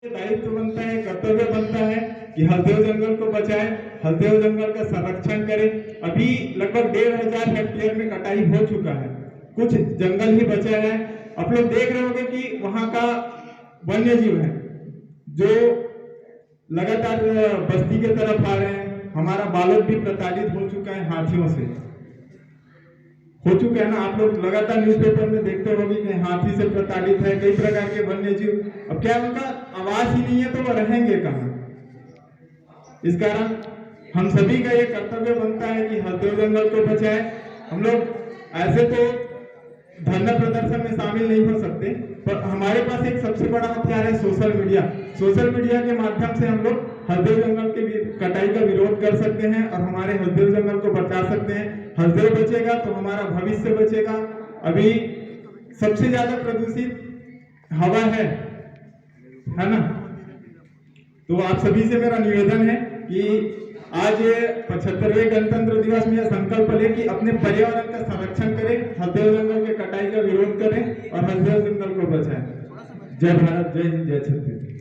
दायित्व बनता है, कर्तव्य बनता है कि हल्देव जंगल को बचाएं, हल्देव जंगल का संरक्षण करें। अभी लगभग 1500 हेक्टेयर में कटाई हो चुका है, कुछ जंगल ही बचा है। आप लोग देख रहे होंगे कि वहां का वन्य जीव है जो लगातार बस्ती के तरफ आ रहे हैं। हमारा बालक भी प्रताड़ित हो चुका है, हाथियों से हो चुका है ना। आप लोग लगातार न्यूज़पेपर में देखते होंगे कि हाथी से प्रताड़ित है, कई प्रकार के वन्य जीव। अब क्या उनका आवास ही नहीं है तो वो रहेंगे कहाँ? इस कारण हम सभी का ये कर्तव्य बनता है कि हल्देव जंगल को बचाएं। हम लोग ऐसे तो धरना प्रदर्शन में शामिल नहीं हो सकते, पर हमारे पास एक सबसे बड़ा हथियार है सोशल मीडिया। सोशल मीडिया के माध्यम से हम लोग हल्देव जंगल की कटाई का विरोध कर सकते हैं और हमारे हल्देव जंगल को बचा सकते हैं। हल्देव बचेगा तो हमारा भविष्य बचेगा। अभी सबसे ज्यादा प्रदूषित हवा है ना। तो आप सभी से मेरा निवेदन है कि आज 75वें गणतंत्र दिवस में यह संकल्प लें कि अपने पर्यावरण का संरक्षण करें, हल्देव जंगल के कटाई का विरोध करें और हल्देव जंगल को बचाएं। जय भारत, जय हिंद, जय छत्तीसगढ़।